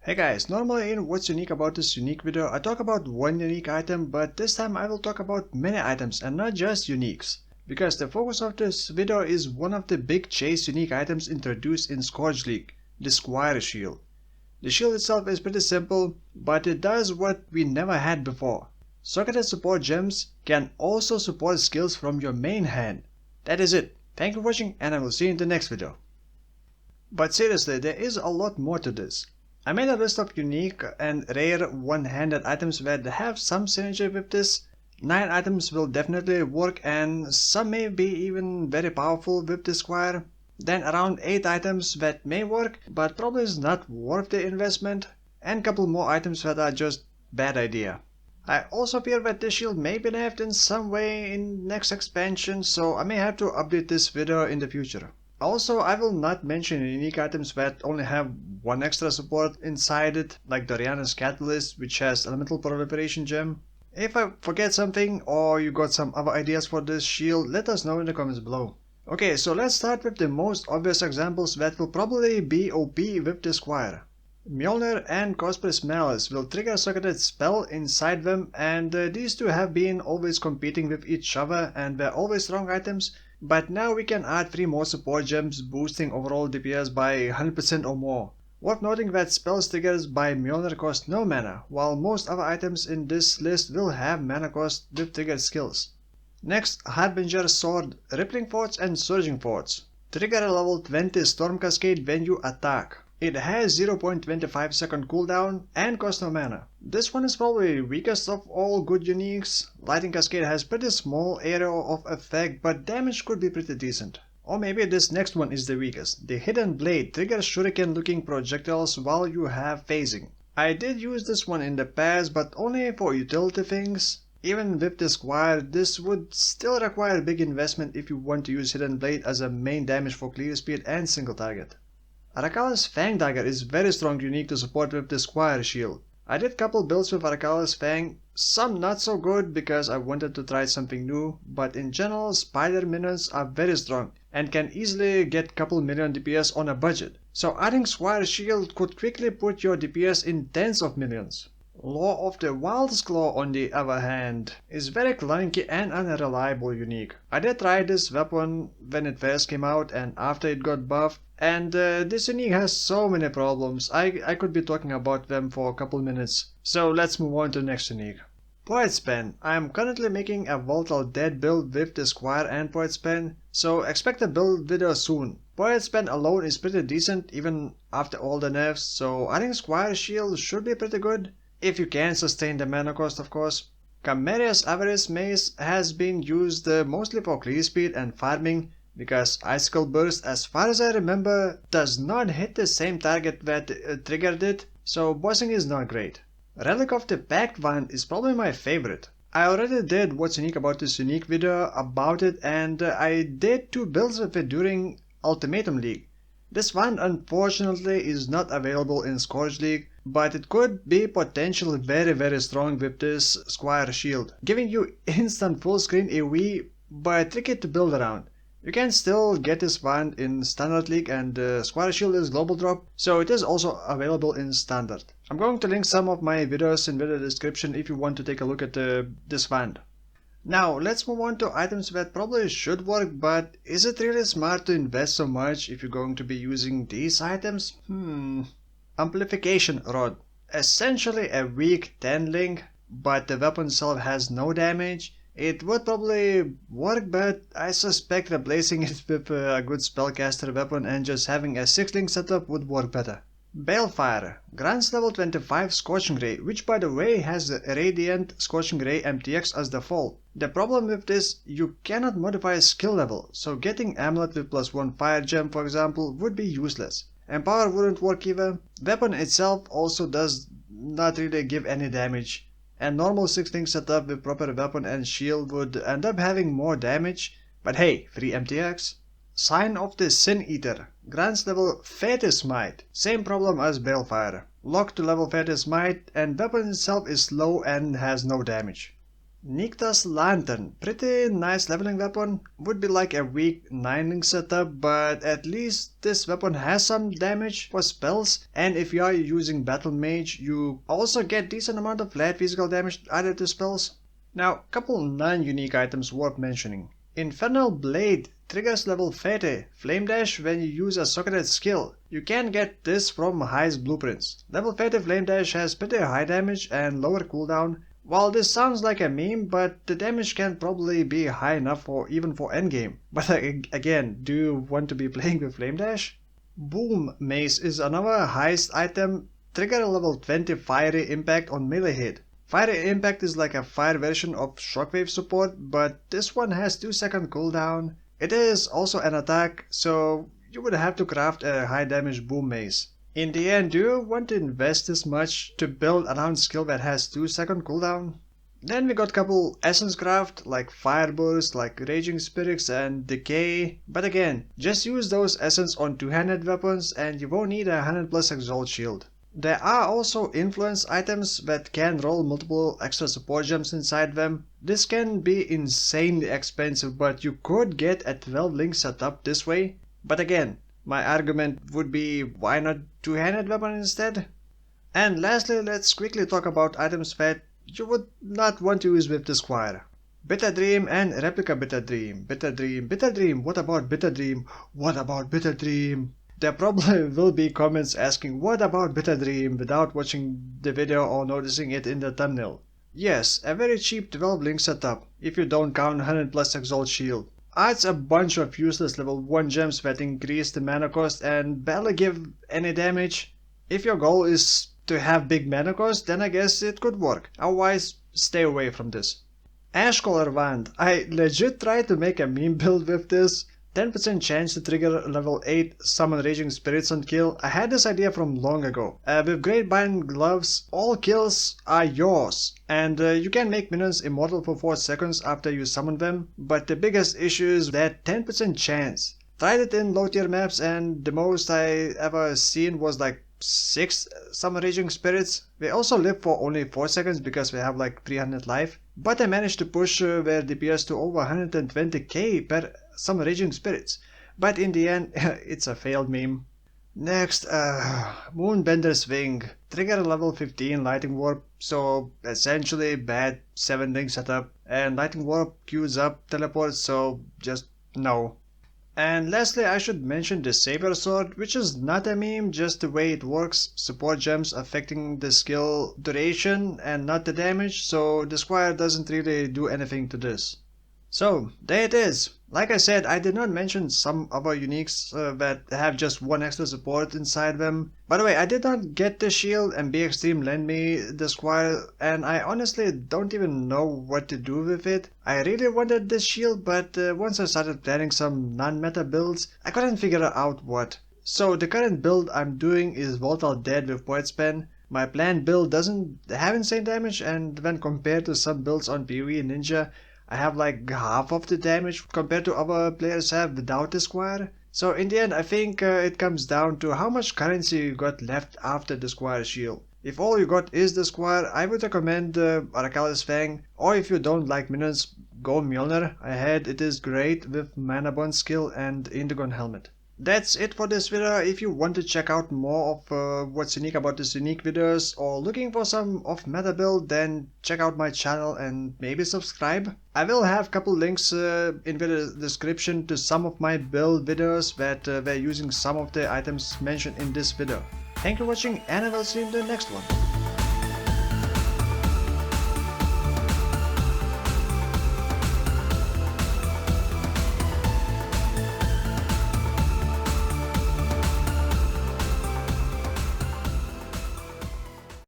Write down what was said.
Hey guys, normally in What's Unique About This Unique video I talk about one unique item, but this time I will talk about many items and not just uniques. Because the focus of this video is one of the big chase unique items introduced in Scourge League, the Squire shield. The shield itself is pretty simple, but it does what we never had before. Socketed support gems can also support skills from your main hand. That is it. Thank you for watching and I will see you in the next video. But seriously, there is a lot more to this. I made a list of unique and rare one-handed items that have some synergy with this. 9 items will definitely work and some may be even very powerful with the Squire. Then around 8 items that may work but probably is not worth the investment. And couple more items that are just bad idea. I also fear that this shield may be nerfed in some way in next expansion, so I may have to update this video in the future. Also, I will not mention unique items that only have one extra support inside it, like Doriana's Catalyst, which has Elemental Proliferation Gem. If I forget something or you got some other ideas for this shield, let us know in the comments below. Okay, so let's start with the most obvious examples that will probably be OP with the Squire. Mjolnir and Cosprey's Malice will trigger a socketed spell inside them, and these two have been always competing with each other and were always strong items. But now we can add 3 more support gems boosting overall DPS by 100% or more. Worth noting that spells triggered by Mjolnir cost no mana, while most other items in this list will have mana cost with triggered skills. Next, Harbinger Sword, Rippling Forts and Surging Forts. Trigger a level 20 Storm Cascade when you attack. It has 0.25 second cooldown and costs no mana. This one is probably weakest of all good uniques. Lightning Cascade has pretty small area of effect, but damage could be pretty decent. Or maybe this next one is the weakest. The Hidden Blade triggers shuriken looking projectiles while you have phasing. I did use this one in the past, but only for utility things. Even with the Squire, this would still require big investment if you want to use Hidden Blade as a main damage for clear speed and single target. Arakalla's Fang Dagger is very strong unique to support with the Squire shield. I did couple builds with Arakalla's Fang, some not so good because I wanted to try something new, but in general spider minions are very strong and can easily get couple million DPS on a budget. So adding Squire shield could quickly put your DPS in tens of millions. Law of the Wild's Claw on the other hand is very clunky and unreliable unique. I did try this weapon when it first came out and after it got buffed, and this unique has so many problems. I could be talking about them for a couple minutes. So let's move on to the next unique. Poet's Pen. I am currently making a Volatile Dead build with the Squire and Poet's Pen, so expect a build video soon. Poet's Pen alone is pretty decent even after all the nerfs, so adding Squire shield should be pretty good. If you can sustain the mana cost, of course. Camaria's Avarice Mace has been used mostly for clear speed and farming, because Icicle Burst, as far as I remember, does not hit the same target that triggered it, so bossing is not great. Relic of the Pact Wand is probably my favorite. I already did What's Unique About This Unique video about it, and I did 2 builds with it during Ultimatum League. This wand unfortunately is not available in Scourge League, but it could be potentially very strong with this Squire shield, giving you instant full screen AoE, but tricky to build around. You can still get this wand in Standard League, and Squire shield is global drop, so it is also available in Standard. I'm going to link some of my videos in the description if you want to take a look at this wand. Now let's move on to items that probably should work, but is it really smart to invest so much if you're going to be using these items? Amplification Rod. Essentially a weak 10 link, but the weapon itself has no damage. It would probably work, but I suspect replacing it with a good spellcaster weapon and just having a 6 link setup would work better. Balefire grants level 25 Scorching Ray, which by the way has the Radiant Scorching Ray MTX as default. The problem with this, you cannot modify skill level, so getting Amulet with +1 Fire Gem for example would be useless. Empower wouldn't work either. Weapon itself also does not really give any damage, and normal 6 link setup with proper weapon and shield would end up having more damage, but hey, free MTX. Sign of the Sin Eater grants level 30 Smite, same problem as Balefire. Locked to level 30 Smite, and weapon itself is slow and has no damage. Nycta's Lantern, pretty nice leveling weapon, would be like a weak 9 link setup, but at least this weapon has some damage for spells, and if you are using Battle Mage, you also get decent amount of flat physical damage added to spells. Now, couple non-unique items worth mentioning. Infernal Blade triggers level 30 Flame Dash when you use a socketed skill. You can get this from highest blueprints. Level 30 Flame Dash has pretty high damage and lower cooldown. While this sounds like a meme, but the damage can probably be high enough for even for endgame. But again, do you want to be playing with Flame Dash? Boom Mace is another heist item. Trigger level 20 Fiery Impact on melee hit. Fiery Impact is like a fire version of Shockwave support, but this one has 2-second cooldown. It is also an attack, so you would have to craft a high damage Boom Mace. In the end, do you want to invest this much to build around skill that has 2-second cooldown? Then we got couple essence craft like Fire Burst, like Raging Spirits and Decay, but again, just use those essence on two-handed weapons and you won't need a 100 plus Exalt shield. There are also influence items that can roll multiple extra support gems inside them. This can be insanely expensive, but you could get a 12 link setup this way. But again, my argument would be why not two-handed weapon instead? And lastly, let's quickly talk about items that you would not want to use with the Squire. Bitter Dream and Replica Bitter Dream. Bitter Dream, what about Bitter Dream? What about Bitter Dream? There probably will be comments asking what about Bitter Dream without watching the video or noticing it in the thumbnail. Yes, a very cheap 12 link setup, if you don't count 100 plus Exalt shield. Adds a bunch of useless level 1 gems that increase the mana cost and barely give any damage. If your goal is to have big mana cost, then I guess it could work, otherwise stay away from this. Ash Color Wand. I legit tried to make a meme build with this. 10% chance to trigger level 8 Summon Raging Spirits on kill. I had this idea from long ago. With Great Bind Gloves, all kills are yours, and you can make minions immortal for 4 seconds after you summon them, but the biggest issue is that 10% chance. Tried it in low tier maps and the most I ever seen was like 6 Summon Raging Spirits. They also live for only 4 seconds because we have like 300 life, but I managed to push their DPS to over 120k per Summon Raging Spirits, but in the end it's a failed meme. Next, Moonbender's Wing. Trigger level 15 Lighting Warp, so essentially bad 7 link setup, and Lighting Warp queues up teleports, so just no. And lastly, I should mention the Saber Sword, which is not a meme, just the way it works. Support gems affecting the skill duration and not the damage, so the Squire doesn't really do anything to this. So, there it is. Like I said, I did not mention some other uniques that have just 1 extra support inside them. By the way, I did not get the shield and Be Extreme lent me the Squire, and I honestly don't even know what to do with it. I really wanted this shield, but once I started planning some non-meta builds, I couldn't figure out what. So the current build I'm doing is Volatile Dead with Poet's Pen. My planned build doesn't have insane damage, and when compared to some builds on PoE Ninja, I have like half of the damage compared to other players have without the Squire. So in the end, I think it comes down to how much currency you got left after the Squire shield. If all you got is the Squire, I would recommend Arakalis Fang, or if you don't like minions, go Mjolnir ahead. It is great with Mana Bond skill and Indigon Helmet. That's it for this video. If you want to check out more of what's unique about these unique videos or looking for some of meta build, then check out my channel and maybe subscribe. I will have couple links in the description to some of my build videos that were using some of the items mentioned in this video. Thank you for watching and I will see you in the next one.